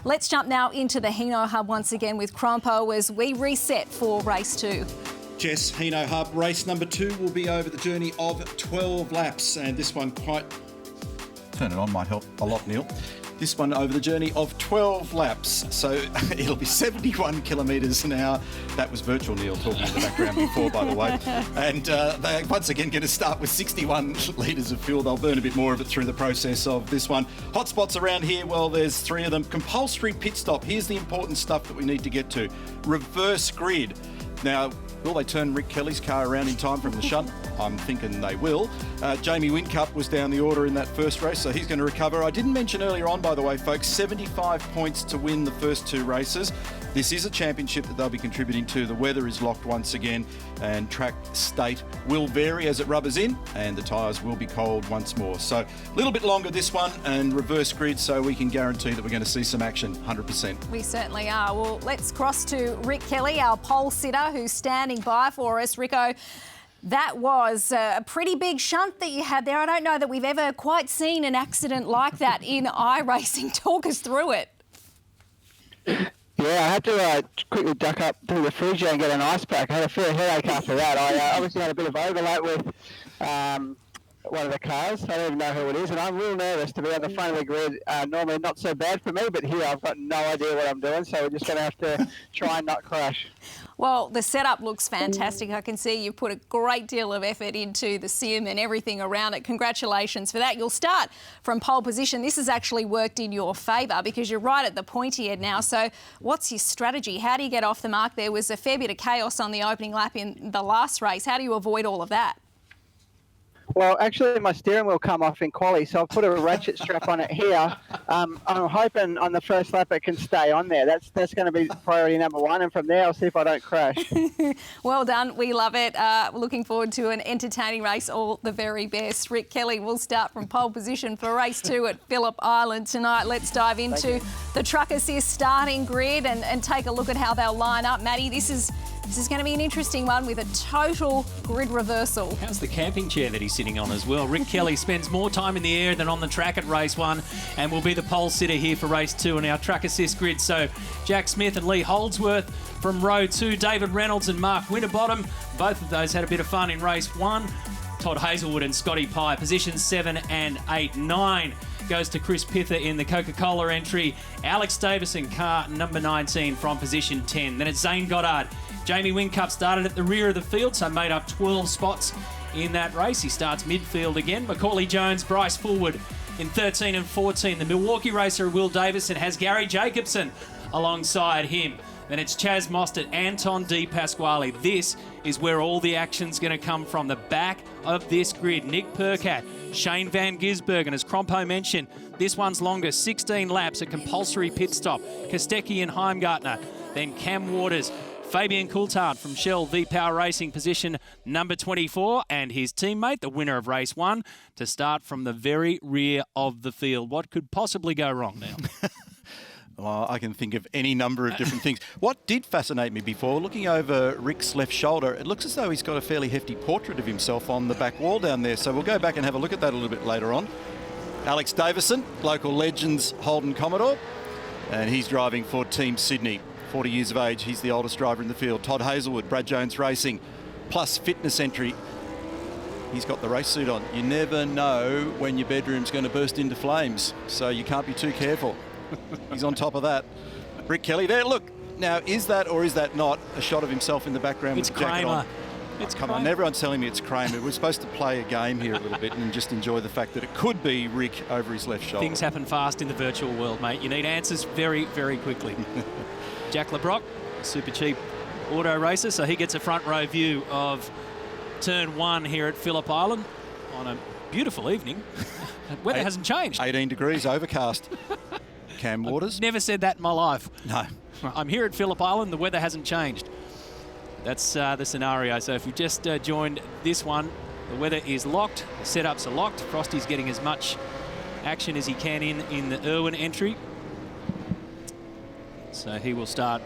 Let's jump now into the Hino Hub once again with Crompo as we reset for race 2. Jess, Hino Hub, race number 2 will be over the journey of 12 laps, and this one quite... Turn it on might help a lot, Neil. This one over the journey of 12 laps, so it'll be 71 kilometres an hour. That was virtual Neil talking in the background before, by the way. And they're once again going to start with 61 litres of fuel. They'll burn a bit more of it through the process of this one. Hotspots around here, well, there's 3 of them. Compulsory pit stop. Here's the important stuff that we need to get to. Reverse grid. Now, will they turn Rick Kelly's car around in time from the shunt? I'm thinking they will. Jamie Whincup was down the order in that first race, so he's going to recover. I didn't mention earlier on, by the way, folks, 75 points to win the first 2 races. This is a championship that they'll be contributing to. The weather is locked once again, and track state will vary as it rubbers in, and the tyres will be cold once more. So a little bit longer this one, and reverse grid, so we can guarantee that we're going to see some action, 100%. We certainly are. Well, let's cross to Rick Kelly, our pole sitter, who's standing by for us. Rico, that was a pretty big shunt that you had there. I don't know that we've ever quite seen an accident like that in iRacing. Talk us through it. Yeah, I had to quickly duck up to the fridge and get an ice pack. I had a fair headache after that. I obviously had a bit of overlap with one of the cars. I don't even know who it is, and I'm real nervous to be on the front of the grid. Normally not so bad for me, but here I've got no idea what I'm doing, so we're just going to have to try and not crash. Well, the setup looks fantastic. I can see you've put a great deal of effort into the sim and everything around it. Congratulations for that. You'll start from pole position. This has actually worked in your favour because you're right at the pointy end now. So what's your strategy? How do you get off the mark? There was a fair bit of chaos on the opening lap in the last race. How do you avoid all of that? Well, actually, my steering wheel come off in quali, so I've put a ratchet strap on it here. I'm hoping on the first lap it can stay on there. That's going to be priority number 1, and from there I'll see if I don't crash. Well done. We love it. Looking forward to an entertaining race. All the very best. Rick Kelly will start from pole position for race 2 at Phillip Island tonight. Let's dive into the Truck Assist starting grid and take a look at how they'll line up. Maddie, this is going to be an interesting one with a total grid reversal. How's the camping chair that he's sitting on as well? Rick Kelly spends more time in the air than on the track at race 1 and will be the pole sitter here for race 2 in our Truck Assist grid. So Jack Smith and Lee Holdsworth from row 2, David Reynolds and Mark Winterbottom. Both of those had a bit of fun in race 1. Todd Hazelwood and Scotty Pye, positions 7 and 8. 9 goes to Chris Pither in the Coca-Cola entry. Alex Davison, car number 19 from position 10. Then it's Zane Goddard. Jamie Whincup started at the rear of the field, so made up 12 spots in that race. He starts midfield again. MACAULEY Jones, Bryce Fullwood in 13 and 14. The Milwaukee racer Will Davison has Gary Jacobson alongside him. Then it's Chaz Mostert, Anton De Pasquale. This is where all the action's going to come from. The back of this grid. Nick Percat, Shane Van Gisbergen, as Crompo mentioned, this one's longer, 16 laps, a compulsory pit stop. Kostecki and Heimgartner. Then Cam Waters, Fabian Coulthard from Shell V-Power Racing, position number 24, and his teammate, the winner of race 1, to start from the very rear of the field. What could possibly go wrong now? Well, I can think of any number of different things. What did fascinate me before, looking over Rick's left shoulder, it looks as though he's got a fairly hefty portrait of himself on the back wall down there. So we'll go back and have a look at that a little bit later on. Alex Davison, local legends Holden Commodore, and he's driving for Team Sydney. 40 years of age, he's the oldest driver in the field. Todd Hazelwood, Brad Jones Racing, plus fitness entry. He's got the race suit on. You never know when your bedroom's going to burst into flames, so you can't be too careful. He's on top of that. Rick Kelly there. Look, now, is that or is that not a shot of himself in the background it's with the jacket Kramer. on? It's Come Kramer. on, everyone's telling me it's Kramer. We're supposed to play a game here a little bit and just enjoy the fact that it could be Rick over his left shoulder. Things happen fast in the virtual world, mate. You need answers very, very quickly. Jack LeBrock, super cheap auto racer, so he gets a front row view of turn 1 here at Phillip Island on a beautiful evening. The weather hasn't changed. 18 degrees, overcast. Cam Waters. I've never said that in my life. No. I'm here at Phillip Island. The weather hasn't changed. That's the scenario. So if you just joined this one, the weather is locked. The setups are locked. Frosty's getting as much action as he can in the Irwin entry. So he will start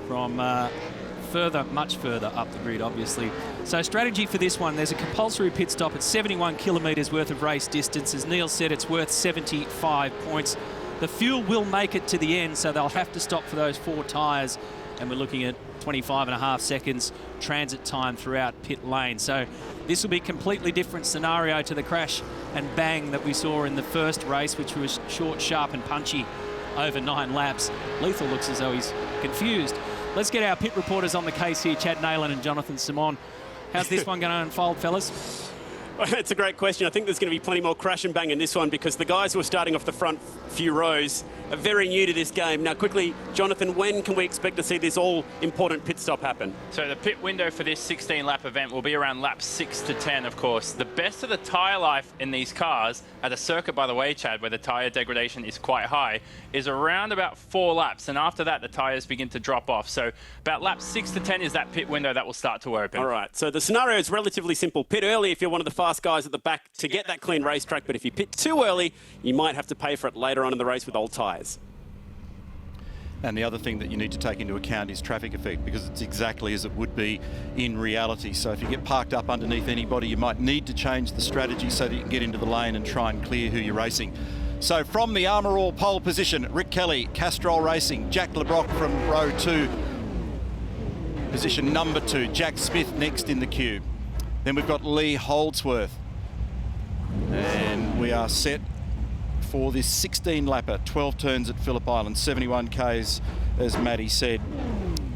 from much further up the grid, obviously. So strategy for this one, there's a compulsory pit stop at 71 kilometres worth of race distance. As Neil said, it's worth 75 points. The fuel will make it to the end, so they'll have to stop for those 4 tyres. And we're looking at 25.5 seconds transit time throughout pit lane. So this will be a completely different scenario to the crash and bang that we saw in the first race, which was short, sharp and punchy over 9 laps. Lethal looks as though he's confused. Let's get our pit reporters on the case here, Chad Nayland and Jonathan Simon. How's this one going to unfold, fellas? Well, it's a great question. I think there's going to be plenty more crash and bang in this one because the guys who are starting off the front few rows are very new to this game. Now, quickly, Jonathan, when can we expect to see this all-important pit stop happen? So the pit window for this 16-lap event will be around laps 6 to 10, of course. The best of the tyre life in these cars, at a circuit, by the way, Chad, where the tyre degradation is quite high, is around about 4 laps. And after that, the tyres begin to drop off. So about laps 6 to 10 is that pit window that will start to open. All right, so the scenario is relatively simple. Pit early if you're one of the fast guys at the back to get that clean racetrack, but if you pit too early, you might have to pay for it later on in the race with old tyres. And the other thing that you need to take into account is traffic effect, because it's exactly as it would be in reality. So if you get parked up underneath anybody, you might need to change the strategy so that you can get into the lane and try and clear who you're racing. So from the Armour All pole position, Rick Kelly, Castrol Racing, Jack LeBrock from row 2, position number 2, Jack Smith next in the queue. Then we've got Lee Holdsworth. And we are set for this 16-lapper, 12 turns at Phillip Island, 71 Ks, as Maddie said.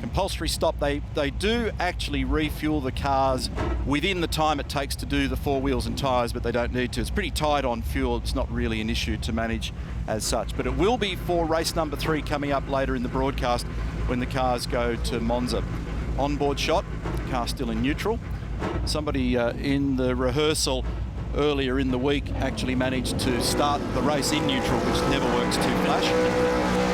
Compulsory stop. They do actually refuel the cars within the time it takes to do the 4 wheels and tyres, but they don't need to. It's pretty tight on fuel. It's not really an issue to manage as such. But it will be for race number 3 coming up later in the broadcast when the cars go to Monza. Onboard shot, the car still in neutral. Somebody in the rehearsal earlier in the week actually managed to start the race in neutral, which never works too flash.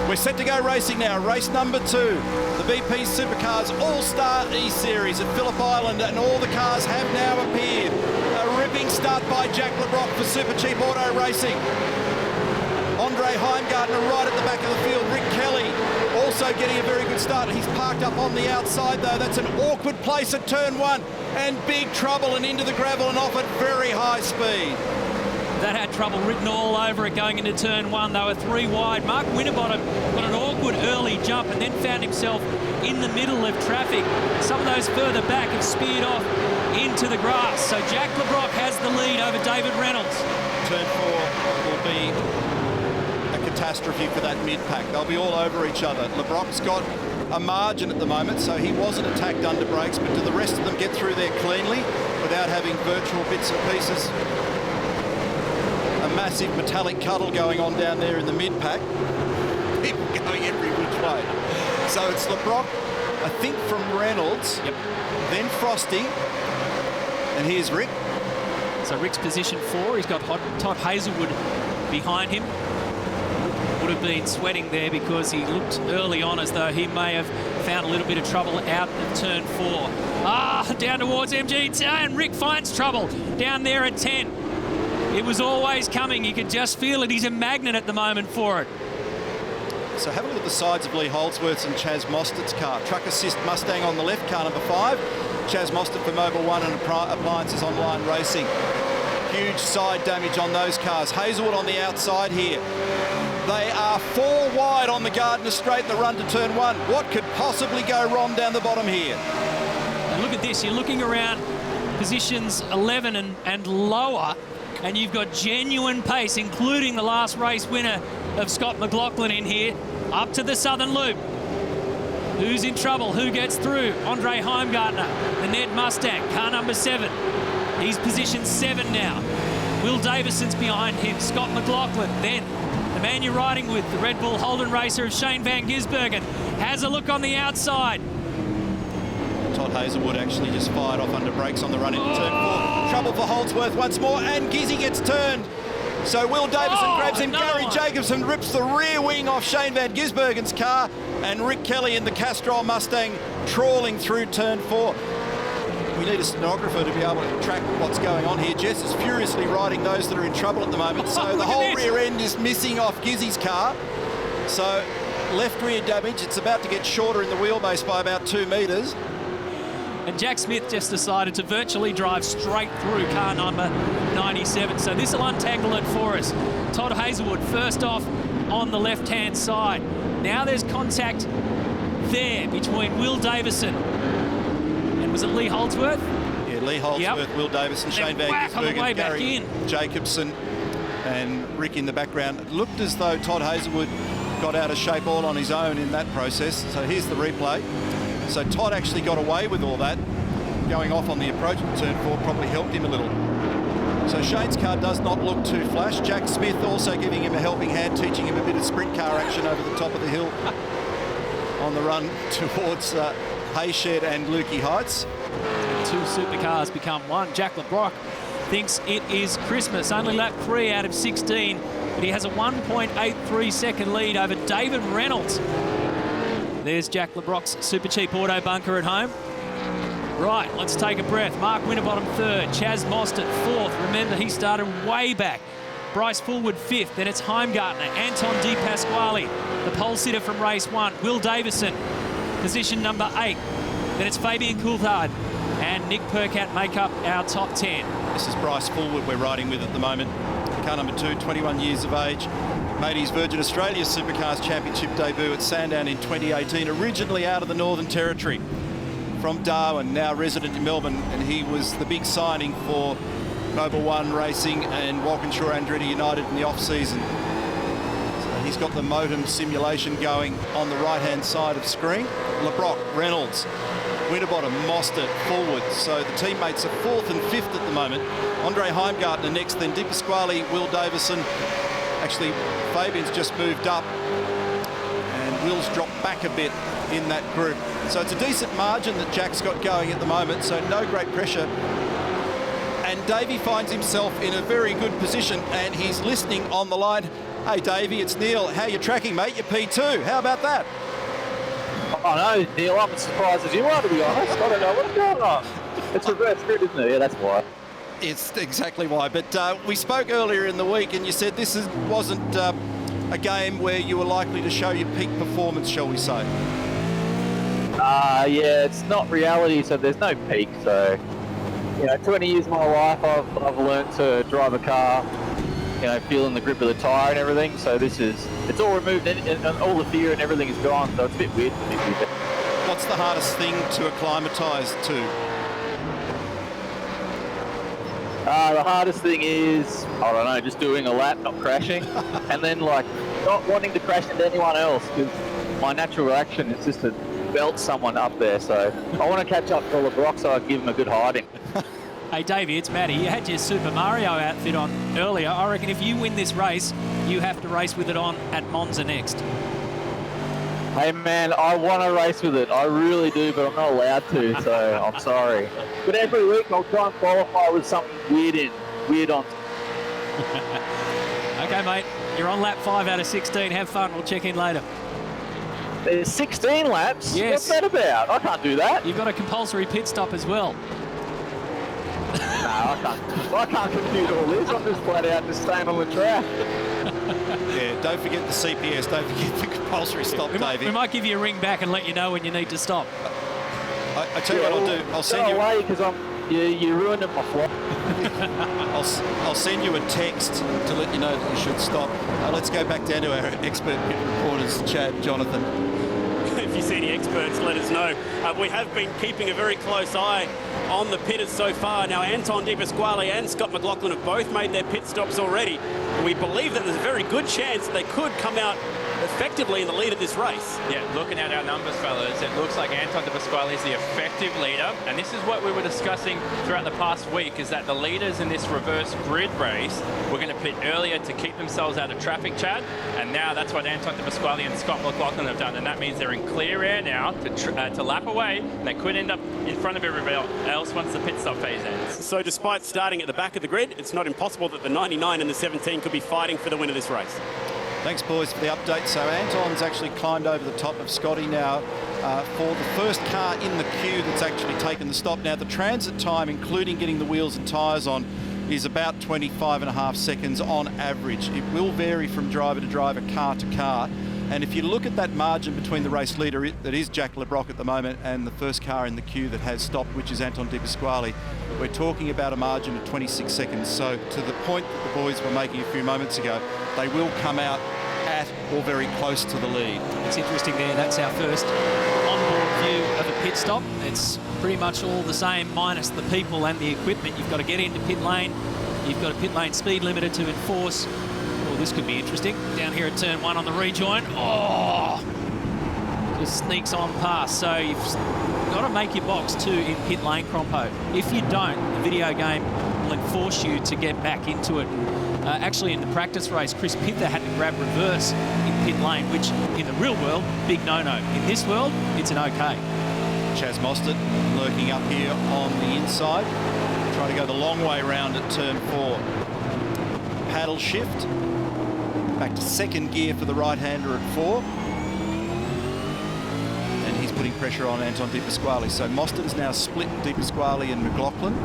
We're set to go racing now. Race number 2, the BP Supercars All-Star E-Series at Phillip Island, and all the cars have now appeared. A ripping start by Jack LeBrock for Super Cheap Auto Racing. Andre Heimgartner right at the back of the field. Rick Kelly also getting a very good start. He's parked up on the outside though. That's an awkward place at turn 1, and big trouble and into the gravel and off at very high speed. That had trouble written all over it going into turn 1. They were 3 wide. Mark Winterbottom got an awkward early jump and then found himself in the middle of traffic. Some of those further back have speared off into the grass. So Jack LeBrock has the lead over David Reynolds. Turn 4 will be catastrophe for that mid-pack. They'll be all over each other. LeBrock's got a margin at the moment, so he wasn't attacked under brakes, but do the rest of them get through there cleanly without having virtual bits and pieces? A massive metallic cuddle going on down there in the mid-pack. People going every which way. So it's LeBrock, I think, from Reynolds, then Frosty, and here's Rick. So Rick's position 4. He's got Todd Hazelwood behind him. Would have been sweating there because he looked early on as though he may have found a little bit of trouble out of turn 4. Down towards MG, and Rick finds trouble down there at 10. It was always coming. You could just feel it. He's a magnet at the moment for it. So have a look at the sides of Lee Holdsworth's and Chaz Mostert's car. Truck Assist Mustang on the left, car number 5. Chaz Mostert for Mobile One and Appliances Online Racing. Huge side damage on those cars. Hazelwood on the outside here. They are 4 wide on the Gardner Straight in the run to turn 1. What could possibly go wrong down the bottom here? And look at this. You're looking around positions 11 and lower, and you've got genuine pace, including the last race winner of Scott McLaughlin in here, up to the Southern Loop. Who's in trouble? Who gets through? Andre Heimgartner, the Ned Mustang, car number 7. He's position 7 now. Will Davison's behind him. Scott McLaughlin, then the man you're riding with, the Red Bull Holden racer of Shane van Gisbergen, has a look on the outside. Todd Hazelwood actually just fired off under brakes on the run into turn 4. Trouble for Holdsworth once more, and Gizzy gets turned. So Will Davison grabs him. Gary Jacobson rips the rear wing off Shane van Gisbergen's car, and Rick Kelly in the Castrol Mustang trawling through turn 4. We need a stenographer to be able to track what's going on here. Jess is furiously riding those that are in trouble at the moment. So the whole rear end is missing off Gizzy's car. So left rear damage. It's about to get shorter in the wheelbase by about 2 metres. And Jack Smith just decided to virtually drive straight through car number 97. So this will untangle it for us. Todd Hazelwood first off on the left-hand side. Now there's contact there between Will Davison and was it Lee Holdsworth? Yeah, Lee Holdsworth, Will Davison, Shane Van Gisbergen, Gary Jacobson and Rick in the background. It looked as though Todd Hazelwood got out of shape all on his own in that process. So here's the replay. So Todd actually got away with all that. Going off on the approach of turn 4 probably helped him a little. So Shane's car does not look too flash. Jack Smith also giving him a helping hand, teaching him a bit of sprint car action over the top of the hill on the run towards Hayshed and Lukey Heights. 2 supercars become 1. Jack LeBrock thinks it is Christmas. Only lap 3 out of 16, but he has a 1.83 second lead over David Reynolds. There's Jack LeBrock's super cheap auto bunker at home. Right, let's take a breath. Mark Winterbottom 3rd, Chaz Mostert 4th. Remember, he started way back. Bryce Fullwood 5th, then it's Heimgartner, Anton De Pasquale, the pole sitter from race 1. Will Davison, position number 8. Then it's Fabian Coulthard and Nick Percat make up our top 10. This is Bryce Fullwood we're riding with at the moment. Car number 2, 21 years of age. Made his Virgin Australia Supercars Championship debut at Sandown in 2018, originally out of the Northern Territory. From Darwin, now resident in Melbourne, and he was the big signing for Mobil 1 Racing and Walkinshaw Andretti United in the off-season. So he's got the modem simulation going on the right-hand side of screen. LeBrock, Reynolds, Winterbottom, Mostert, Fullwood. So the teammates are 4th and 5th at the moment. Andre Heimgartner next, then De Pasquale, Will Davison. Actually, Fabian's just moved up and Will's dropped back a bit in that group. So it's a decent margin that Jack's got going at the moment, so no great pressure. And Davey finds himself in a very good position and he's listening on the line. Hey Davey, it's Neil. How you tracking, mate? You're P2. How about that? Oh no, Neil, I'm as surprised as you are, to be honest. I don't know what's going on. It's reverse grid, isn't it? Yeah, that's why. It's exactly why. But we spoke earlier in the week and you said this wasn't a game where you were likely to show your peak performance, shall we say? Yeah, it's not reality, so there's no peak. So, 20 years of my life, I've learned to drive a car, feeling the grip of the tyre and everything. So it's all removed and all the fear and everything is gone. So it's a bit weird for me. What's the hardest thing to acclimatise to? The hardest thing is, I don't know, just doing a lap, not crashing, and then not wanting to crash into anyone else, because my natural reaction is just to belt someone up there. So I want to catch up to LeBrock so I can give him a good hiding. Hey Davey, it's Matty. You had your Super Mario outfit on earlier. I reckon if you win this race, you have to race with it on at Monza next. Hey man, I want to race with it. I really do, but I'm not allowed to, so I'm sorry. But every week I'll try and qualify with something weird on. Okay, mate. You're on lap 5 out of 16. Have fun. We'll check in later. There's 16 laps? Yes. What's that about? I can't do that. You've got a compulsory pit stop as well. No, I can't compute all this. I'm just flat out just staying on the track. Yeah, don't forget the CPS. Don't forget the compulsory stop, Davey. We might give you a ring back and let you know when you need to stop. I tell you what I'll do. I'll send you away because you ruined my flight. I'll send you a text to let you know that you should stop. Let's go back down to our expert pit reporters, Chad, Jonathan. If you see any experts, let us know. We have been keeping a very close eye on the pitters so far. Now, Anton De Pasquale and Scott McLaughlin have both made their pit stops already. We believe that there's a very good chance they could come out effectively in the lead of this race. Yeah, looking at our numbers, fellas, it looks like Anton De Pasquale is the effective leader, and this is what we were discussing throughout the past week, is that the leaders in this reverse grid race were going to pit earlier to keep themselves out of traffic, Chad, and now that's what Anton De Pasquale and Scott McLaughlin have done, and that means they're in clear air now to lap away, and they could end up in front of everybody else once the pit stop phase ends. So despite starting at the back of the grid, it's not impossible that the 99 and the 17 could be fighting for the win of this race. Thanks, boys, for the update. So Anton's actually climbed over the top of Scotty now for the first car in the queue that's actually taken the stop. Now, the transit time, including getting the wheels and tyres on, is about 25.5 seconds on average. It will vary from driver to driver, car to car. And if you look at that margin between the race leader, that is Jack LeBrock at the moment, and the first car in the queue that has stopped, which is Anton De Pasquale, we're talking about a margin of 26 seconds. So to the point that the boys were making a few moments ago, they will come out at or very close to the lead. It's interesting there. That's our first onboard view of a pit stop. It's pretty much all the same, minus the people and the equipment. You've got to get into pit lane. You've got a pit lane speed limiter to enforce. Oh, this could be interesting. Down here at turn 1 on the rejoin. Oh! Just sneaks on past. So you've got to make your box 2 in pit lane, Crompo. If you don't, the video game will enforce you to get back into it. Actually, in the practice race, Chris Pither had to grab reverse in pit lane, which in the real world, big no-no. In this world, it's an okay. Chaz Mostert lurking up here on the inside. Trying to go the long way round at turn 4. Paddle shift. Back to second gear for the right-hander at 4. And he's putting pressure on Anton De Pasquale. So Mostert is now split De Pasquale and McLaughlin.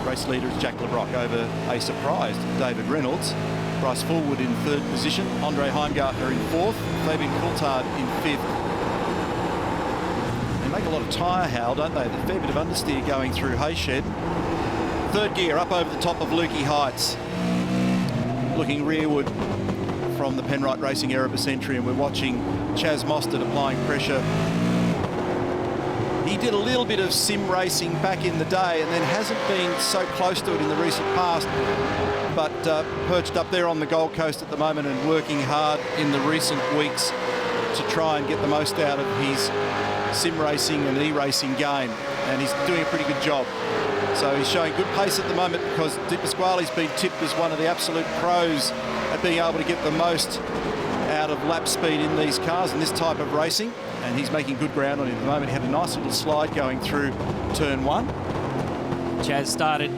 Race leader is Jack LeBrock over a surprised David Reynolds. Bryce Fullwood in 3rd position. Andre Heimgartner in 4th. Fabian Coulthard in 5th. They make a lot of tyre howl, don't they? A fair bit of understeer going through Hayshed. 3rd gear up over the top of Lukey Heights. Looking rearward from the Penrite Racing Erebus entry, and we're watching Chaz Mostert applying pressure. He did a little bit of sim racing back in the day and then hasn't been so close to it in the recent past, but perched up there on the Gold Coast at the moment and working hard in the recent weeks to try and get the most out of his sim racing and e-racing game, and he's doing a pretty good job. So he's showing good pace at the moment because De Pasquale's been tipped as one of the absolute pros at being able to get the most out of lap speed in these cars in this type of racing, and he's making good ground on it at the moment. He had a nice little slide going through turn 1. Chaz started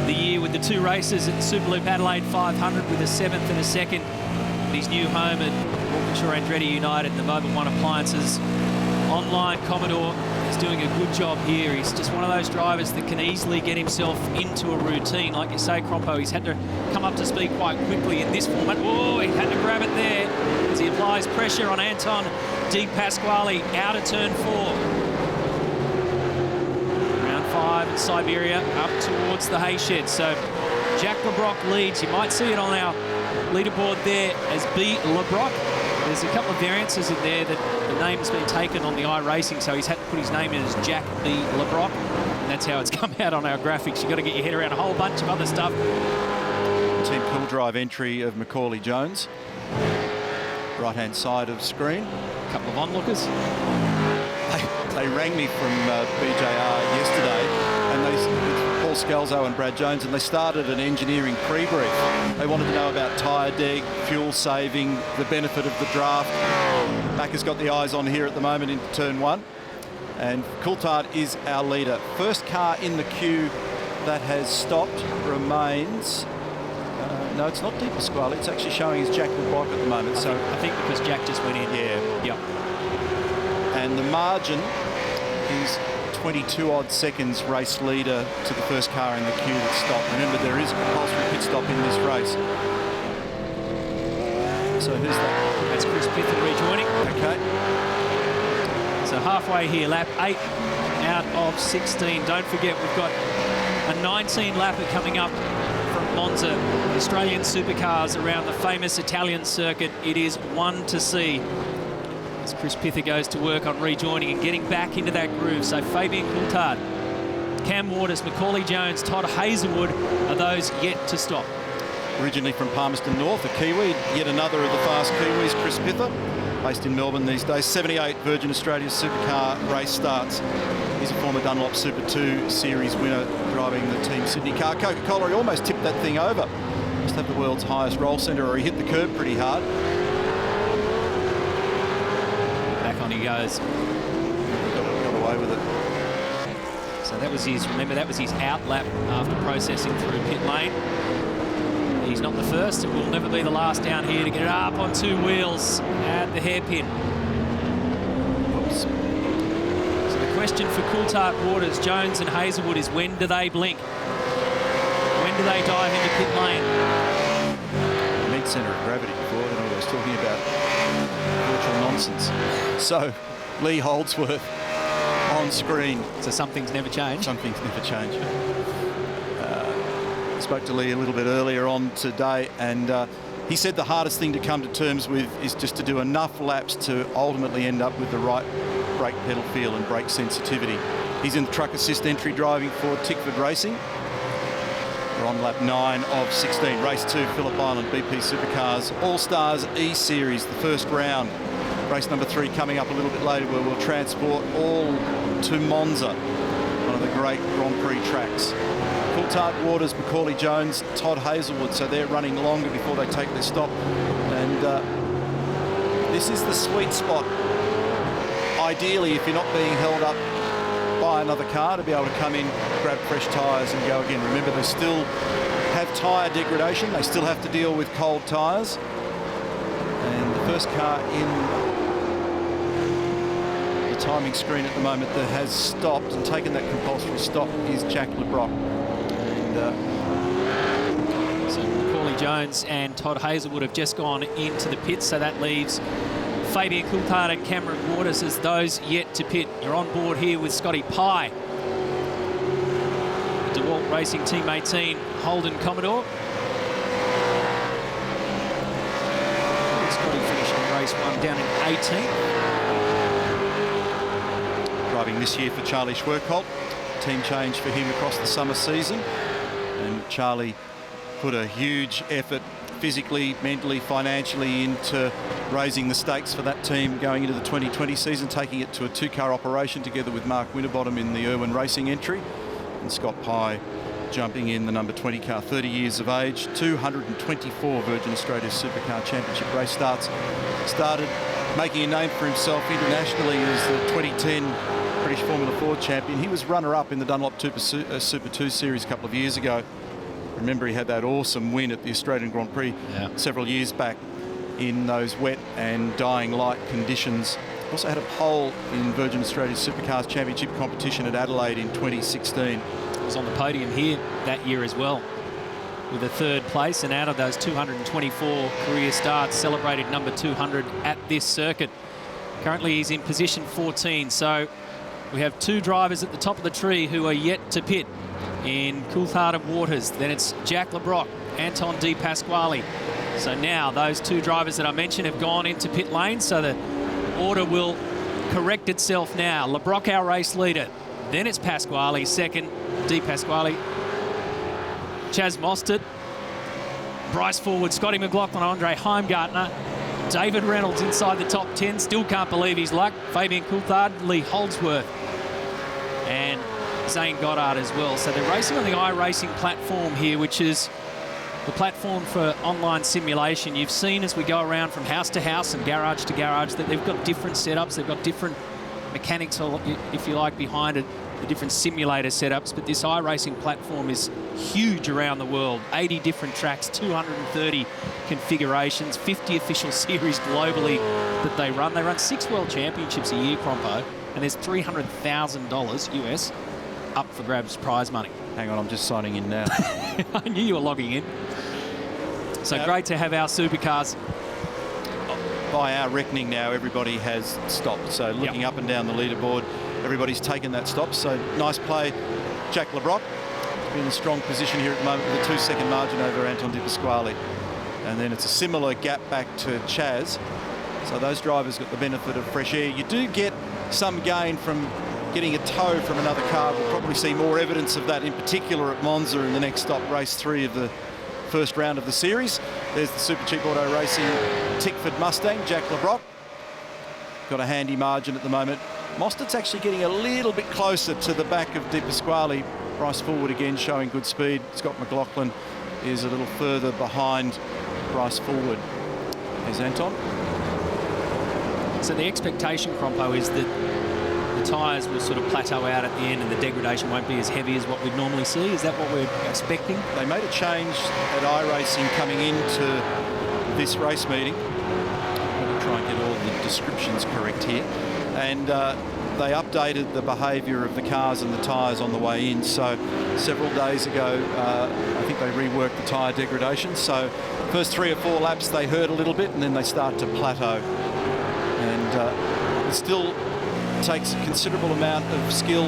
the year with the 2 races at the Superloop Adelaide 500 with a 7th and a 2nd. At his new home at Walkinshaw Andretti United and the Mobile One Appliances online Commodore is doing a good job here. He's just one of those drivers that can easily get himself into a routine. Like you say, Crompo, he's had to come up to speed quite quickly in this format. Oh, he had to grab it there as he applies pressure on Anton De Pasquale out of turn 4. Round 5 at Siberia up towards the Hayshed. So Jack LeBrock leads. You might see it on our leaderboard there as B. LeBrock. There's a couple of variances in there that the name's been taken on the iRacing, so he's had to put his name in as Jack B. LeBrock, and that's how it's come out on our graphics. You've got to get your head around a whole bunch of other stuff. Team Cool Drive entry of Macauley Jones. Right-hand side of screen. A couple of onlookers. They rang me from BJR yesterday, and it's Paul Scalzo and Brad Jones, and they started an engineering pre-brief. They wanted to know about tyre deg, fuel saving, the benefit of the draft. Macca's got the eyes on here at the moment into turn 1, and Coulthard is our leader. First car in the queue that has stopped remains... no, it's not De Pasquale. It's actually showing as Jack LeBrock at the moment. I think because Jack just went in. Yeah. Yep. And the margin is 22-odd seconds race leader to the first car in the queue that stopped. Remember, there is a compulsory pit stop in this race. So who's that? That's Chris Pither rejoining. Okay. So halfway here, lap 8 out of 16. Don't forget, we've got a 19-lapper coming up from Monza. Australian Supercars around the famous Italian circuit. It is one to see as Chris Pither goes to work on rejoining and getting back into that groove. So Fabian Coulthard, Cam Waters, Macauley Jones, Todd Hazelwood are those yet to stop. Originally from Palmerston North, a Kiwi, yet another of the fast Kiwis, Chris Pither, based in Melbourne these days. 78 Virgin Australia Supercar race starts. He's a former Dunlop Super 2 Series winner driving the Team Sydney car. Coca-Cola, he almost tipped that thing over. Must have the world's highest roll centre, or he hit the curb pretty hard. Back on he goes. Got away with it. So that was his, remember, that was his out lap after processing through pit lane. He's not the first, it will never be the last down here to get it up on 2 wheels at the hairpin. Oops. So the question for Coulthard, Waters, Jones and Hazelwood is, when do they blink? When do they dive into pit lane? Mid-centre of gravity before, then I was talking about virtual nonsense. So, Lee Holdsworth on screen. So something's never changed? Something's never changed. This spoke to Lee a little bit earlier on today, and he said the hardest thing to come to terms with is just to do enough laps to ultimately end up with the right brake pedal feel and brake sensitivity. He's in the truck assist entry driving for Tickford Racing. We're on lap 9 of 16. Race 2, Phillip Island, BP Supercars All-Stars E-Series, the first round. Race number 3 coming up a little bit later, where we'll transport all to Monza, one of the great Grand Prix tracks. Coulthard, Waters, MACAULEY, Jones, Todd Hazelwood, so they're running longer before they take their stop. And this is the sweet spot, ideally, if you're not being held up by another car, to be able to come in, grab fresh tyres and go again. Remember, they still have tyre degradation. They still have to deal with cold tyres. And the first car in the timing screen at the moment that has stopped and taken that compulsory stop is Jack LeBrock. And so MACAULEY Jones and Todd Hazelwood have just gone into the pits, so that leaves Fabian Coulthard and Cameron Waters as those yet to pit. You're on board here with Scotty Pye, DeWalt Racing Team 18 Holden Commodore. Scotty finishing race 1 down in 18th. Driving this year for Charlie Schwerkolt. Team change for him across the summer season. And Charlie put a huge effort physically, mentally, financially into raising the stakes for that team going into the 2020 season, taking it to a 2-car operation together with Mark Winterbottom in the Irwin Racing entry. And Scott Pye jumping in the number 20 car, 30 years of age, 224 Virgin Australia Supercar Championship race starts. Started making a name for himself internationally as the 2010 British Formula 4 champion. He was runner-up in the Dunlop Super 2 Series a couple of years ago. Remember, he had that awesome win at the Australian Grand Prix several years back in those wet and dying light conditions. Also had a pole in Virgin Australia Supercars Championship competition at Adelaide in 2016. He was on the podium here that year as well, with a 3rd place, and out of those 224 career starts, celebrated number 200 at this circuit. Currently he's in position 14, so we have 2 drivers at the top of the tree who are yet to pit in Coulthard and Waters. Then it's Jack LeBrock, Anton De Pasquale. So now those 2 drivers that I mentioned have gone into pit lane, so the order will correct itself now. LeBrock, our race leader. Then it's Pasquale, second, De Pasquale. Chaz Mostert, Bryce Forward, Scotty McLaughlin, Andre Heimgartner, David Reynolds inside the top 10. Still can't believe his luck. Fabian Coulthard, Lee Holdsworth, and Zane Goddard as well. So they're racing on the iRacing platform here, which is the platform for online simulation. You've seen as we go around from house to house and garage to garage that they've got different setups. They've got different mechanics, if you like, behind it, the different simulator setups. But this iRacing platform is huge around the world. 80 different tracks, 230 configurations, 50 official series globally that they run. They run 6 World Championships a year, Crompo, and there's $300,000 US up for grabs prize money. Hang on, I'm just signing in now. I knew you were logging in. So great to have our supercars. By our reckoning now, everybody has stopped. So looking up and down the leaderboard, everybody's taken that stop. So nice play, Jack LeBrock. In a strong position here at the moment with a 2-second margin over Anton De Pasquale. And then it's a similar gap back to Chaz. So those drivers got the benefit of fresh air. You do get some gain from getting a tow from another car. We'll probably see more evidence of that, in particular at Monza in the next stop, race 3 of the first round of the series. There's the Super Cheap Auto Racing Tickford Mustang, Jack LeBrock. Got a handy margin at the moment. Mostert's actually getting a little bit closer to the back of De Pasquale. Bryce Forward again showing good speed. Scott McLaughlin is a little further behind Bryce Forward. There's Anton. So the expectation, Crompo, is that the tyres will sort of plateau out at the end and the degradation won't be as heavy as what we'd normally see. Is that what we're expecting? They made a change at iRacing coming into this race meeting. I'm going to try and get all the descriptions correct here. And they updated the behaviour of the cars and the tyres on the way in. So several days ago, I think they reworked the tyre degradation. So first 3 or 4 laps, they hurt a little bit and then they start to plateau. And it's still takes a considerable amount of skill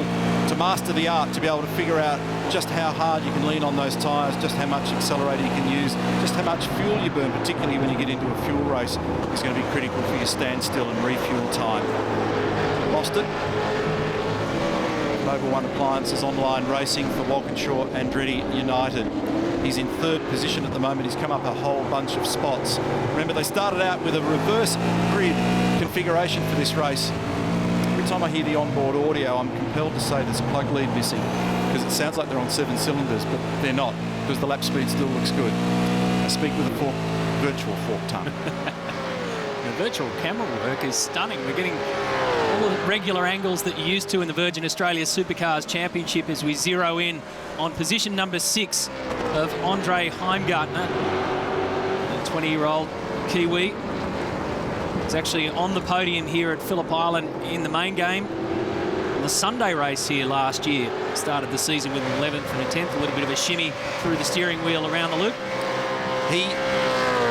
to master the art, to be able to figure out just how hard you can lean on those tyres, just how much accelerator you can use, just how much fuel you burn, particularly when you get into a fuel race, is going to be critical for your standstill and refuel time. Lost it. Mobil One Appliances Online Racing for Walkinshaw Andretti United. He's in third position at the moment. He's come up a whole bunch of spots. Remember, they started out with a reverse grid configuration for this race. Every time I hear the onboard audio, I'm compelled to say there's a plug lead missing, because it sounds like they're on 7 cylinders, but they're not, because the lap speed still looks good. I speak with a virtual fork tongue. The virtual camera work is stunning. We're getting all the regular angles that you're used to in the Virgin Australia Supercars Championship as we zero in on position number 6 of Andre Heimgartner, the 20-year-old Kiwi. He's actually on the podium here at Phillip Island in the main game. On the Sunday race here last year, started the season with an 11th and a 10th, a little bit of a shimmy through the steering wheel around the loop. He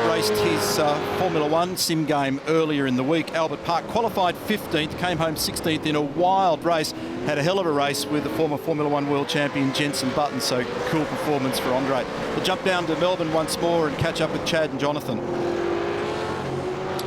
raced his Formula One sim game earlier in the week. Albert Park qualified 15th, came home 16th in a wild race. Had a hell of a race with the former Formula One world champion Jenson Button, so cool performance for Andre. We'll jump down to Melbourne once more and catch up with Chad and Jonathan.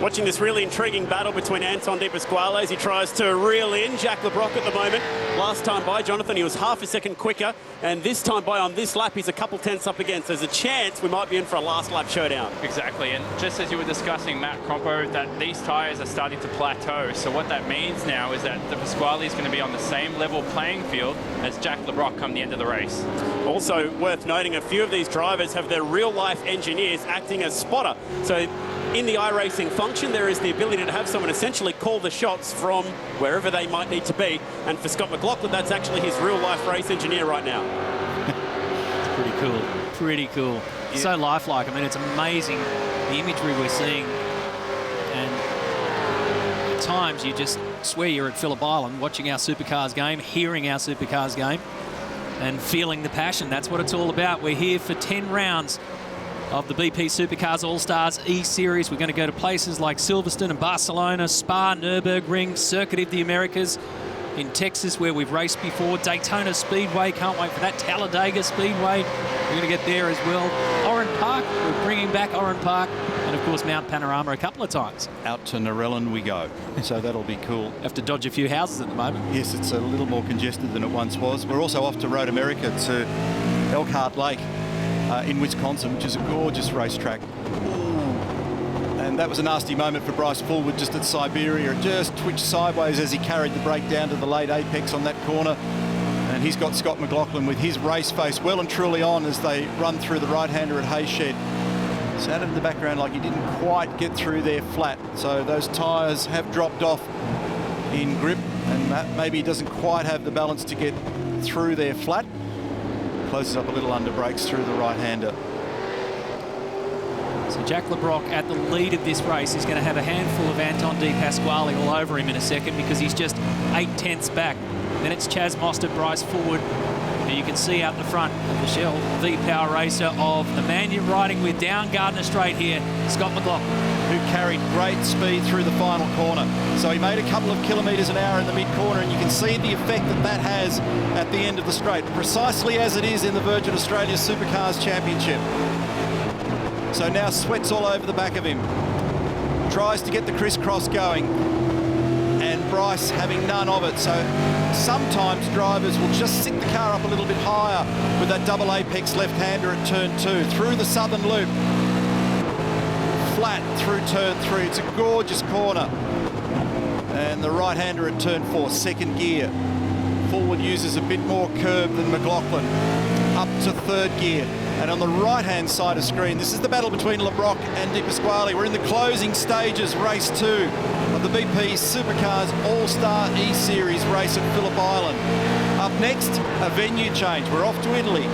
Watching this really intriguing battle between Anton De Pasquale as he tries to reel in Jack Le Brocq at the moment. Last time by, Jonathan, he was half a second quicker, and this time by on this lap, he's a couple tenths up against. There's a chance we might be in for a last lap showdown. Exactly, and just as you were discussing, Matt Crompo, that these tyres are starting to plateau. So what that means now is that De Pasquale is going to be on the same level playing field as Jack Le Brocq come the end of the race. Also worth noting, a few of these drivers have their real-life engineers acting as spotter. So in the iRacing function, there is the ability to have someone essentially call the shots from wherever they might need to be. And for Scott McLaughlin, that's actually his real-life race engineer right now. It's pretty cool. Pretty cool. Yeah. So lifelike. I mean, it's amazing the imagery we're seeing. And at times, you just swear you're at Phillip Island watching our Supercars game, hearing our Supercars game, and feeling the passion. That's what it's all about. We're here for 10 rounds of the BP Supercars All-Stars E-Series. We're going to go to places like Silverstone and Barcelona, Spa, Nürburgring, Circuit of the Americas in Texas, where we've raced before, Daytona Speedway, can't wait for that, Talladega Speedway, we're going to get there as well. Oran Park, we're bringing back Oran Park, and of course Mount Panorama a couple of times. Out to Narellan we go, so that'll be cool. Have to dodge a few houses at the moment. Yes, it's a little more congested than it once was. We're also off to Road America to Elkhart Lake in Wisconsin, which is a gorgeous racetrack. And that was a nasty moment for Bryce Fullwood just at Siberia. It just twitched sideways as he carried the brake down to the late apex on that corner. And he's got Scott McLaughlin with his race face well and truly on as they run through the right-hander at Hayshed. Sounded in the background like he didn't quite get through there flat. So those tyres have dropped off in grip, and maybe he doesn't quite have the balance to get through there flat. Closes up a little under brakes through the right-hander. So Jack Le Brocq at the lead of this race is going to have a handful of Anton De Pasquale all over him in a second, because he's just 8 tenths back. Then it's Chaz Mostert, Bryce Fullwood. And you can see out the front of the Shell V-Power racer of the man you're riding with down Gardner Straight here, Scott McLaughlin, who carried great speed through the final corner. So he made a couple of kilometres an hour in the mid-corner, and you can see the effect that that has at the end of the straight, precisely as it is in the Virgin Australia Supercars Championship. So now sweat's all over the back of him. Tries to get the crisscross going, and Bryce having none of it. So sometimes drivers will just sit the car up a little bit higher with that double apex left-hander at turn 2, through the southern loop, flat through turn 3. It's a gorgeous corner. And the right-hander at turn 4, second gear. Fullwood uses a bit more curb than McLaughlin, up to third gear. And on the right-hand side of screen, this is the battle between Le Brocq and De Pasquale. We're in the closing stages, race 2 of the BP Supercars All-Star E-Series race at Phillip Island. Up next, a venue change. We're off to Italy.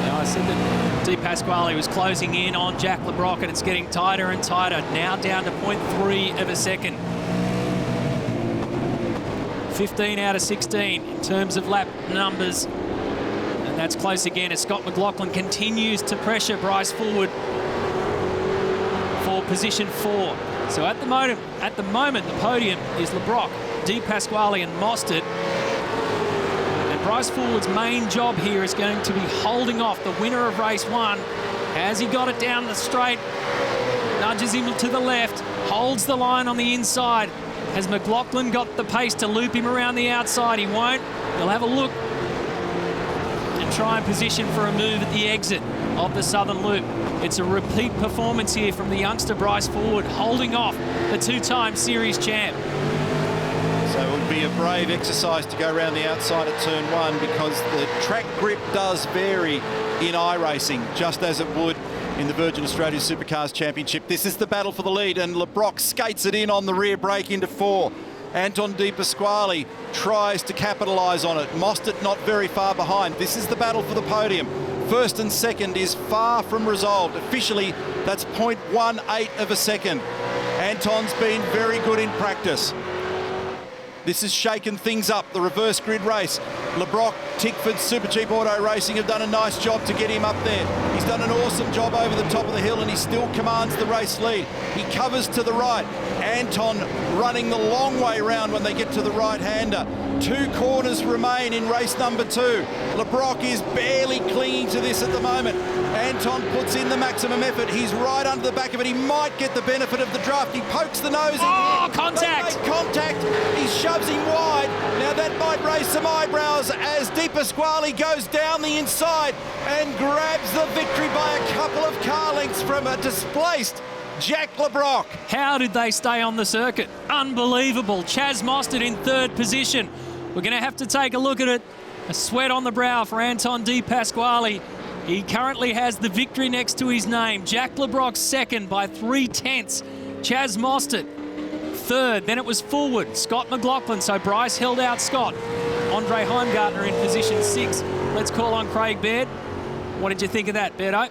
Now, I said that De Pasquale was closing in on Jack Le Brocq, and it's getting tighter and tighter. Now down to 0.3 of a second. 15 out of 16 in terms of lap numbers. And that's close again as Scott McLaughlin continues to pressure Bryce Fullwood for position 4. So at the moment, the podium is LeBrock, De Pasquale and Mostert. And Bryce Forward's main job here is going to be holding off the winner of race 1. Has he got it down the straight? Nudges him to the left, holds the line on the inside. Has McLaughlin got the pace to loop him around the outside? He won't. He'll have a look and try and position for a move at the exit of the Southern Loop. It's a repeat performance here from the youngster Bryce Forward, holding off the 2-time series champ. So it would be a brave exercise to go around the outside at turn 1 because the track grip does vary in iRacing, just as it would in the Virgin Australia Supercars Championship. This is the battle for the lead, and LeBrock skates it in on the rear brake into 4. Anton De Pasquale tries to capitalise on it. Mostert not very far behind. This is the battle for the podium. First and second is far from resolved. Officially, that's 0.18 of a second. Anton's been very good in practice. This has shaken things up, the reverse grid race. LeBrock, Tickford, Super Cheap Auto Racing have done a nice job to get him up there. He's done an awesome job over the top of the hill and he still commands the race lead. He covers to the right. Anton running the long way round when they get to the right-hander. 2 corners remain in race number 2. LeBrock is barely clinging to this at the moment. Anton puts in the maximum effort. He's right under the back of it. He might get the benefit of the draft. He pokes the nose in. Oh, contact! They make contact. He shoves him wide. Now that might raise some eyebrows as De Pasquale goes down the inside and grabs the victory by a couple of car lengths from a displaced Jack LeBrock. How did they stay on the circuit? Unbelievable. Chaz Mostert in 3rd position. We're going to have to take a look at it. A sweat on the brow for Anton De Pasquale. He currently has the victory next to his name. Jack LeBrock 2nd by 3/10. Chaz Mostert 3rd. Then it was Forward. Scott McLaughlin. So Bryce held out Scott. Andre Heimgartner in position 6. Let's call on Craig Baird. What did you think of that, Bairdo?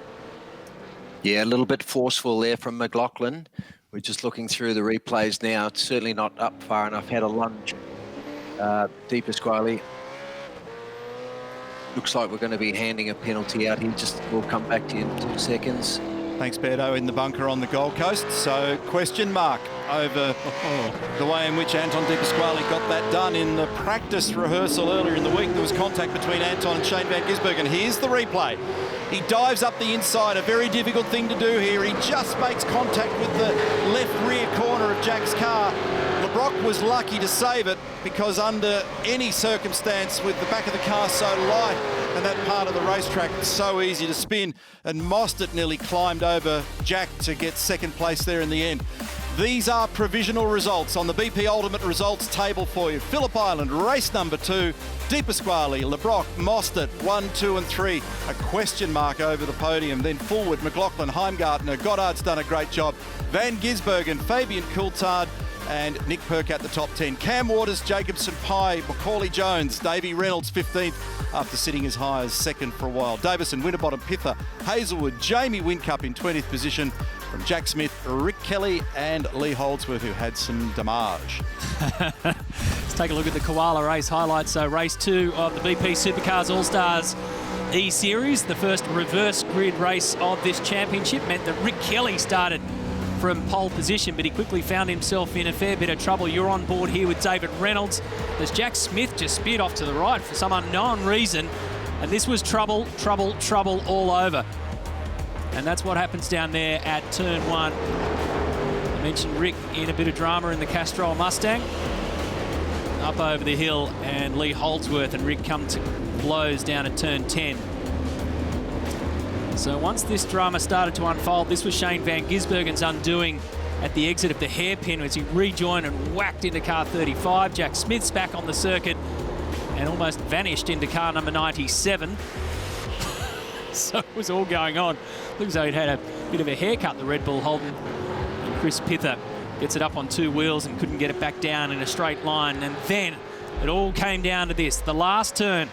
Yeah, a little bit forceful there from McLaughlin. We're just looking through the replays now. It's certainly not up far enough. Had a lunge. De Pasquale. Looks like we're going to be handing a penalty out here. We'll come back to you in 2 seconds. Thanks, Beardo, in the bunker on the Gold Coast. So, question mark over the way in which Anton De Pasquale got that done. In the practice rehearsal earlier in the week, there was contact between Anton and Shane van Gisbergen. Here's the replay. He dives up the inside, a very difficult thing to do here. He just makes contact with the left rear corner of Jack's car. LeBrock was lucky to save it because under any circumstance with the back of the car so light and that part of the racetrack so easy to spin, and Mostert nearly climbed over Jack to get 2nd place there in the end. These are provisional results on the BP Ultimate Results table for you. Phillip Island, race number 2, De Pasquale, LeBrock, Mostert, 1, 2 and 3. A question mark over the podium. Then Forward, McLaughlin, Heimgartner, Goddard's done a great job. Van Gisbergen, Fabian Coulthard, and Nick Perk at the top 10. Cam Waters, Jacobson Pye, MACAULEY Jones, Davey Reynolds 15th after sitting as high as 2nd for a while. Davison, Winterbottom, Pither, Hazelwood, Jamie Whincup in 20th position from Jack Smith, Rick Kelly and Lee Holdsworth, who had some damage. Let's take a look at the Koala race highlights. So race 2 of the BP Supercars All-Stars E-Series. The first reverse grid race of this championship meant that Rick Kelly started from pole position, but he quickly found himself in a fair bit of trouble. You're on board here with David Reynolds as Jack Smith just speared off to the right for some unknown reason, and this was trouble, trouble, trouble all over. And that's what happens down there at turn 1. I mentioned Rick in a bit of drama in the Castrol Mustang. Up over the hill, and Lee Holdsworth and Rick come to blows down at turn 10. So once this drama started to unfold, this was Shane van Gisbergen's undoing at the exit of the hairpin as he rejoined and whacked into car 35. Jack Smith's back on the circuit and almost vanished into car number 97. So it was all going on. Looks as though he'd had a bit of a haircut, the Red Bull Holden. And Chris Pither gets it up on 2 wheels and couldn't get it back down in a straight line. And then it all came down to this, the last turn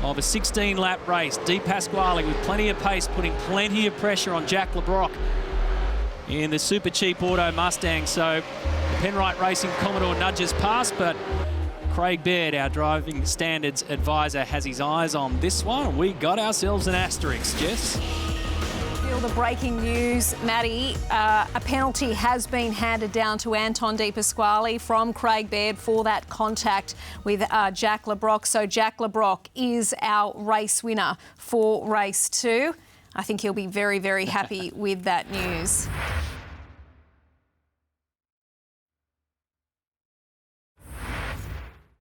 of a 16-lap race. De Pasquale with plenty of pace, putting plenty of pressure on Jack LeBrock in the Super Cheap Auto Mustang. So the Penrite Racing Commodore nudges past, but Craig Baird, our driving standards advisor, has his eyes on this one. We got ourselves an asterisk, Jess. Feels all the breaking news, Maddie. A penalty has been handed down to Anton De Pasquale from Craig Baird for that contact with Jack Le Brocq. So Jack Le Brocq is our race winner for race 2. I think he'll be very, very happy with that news.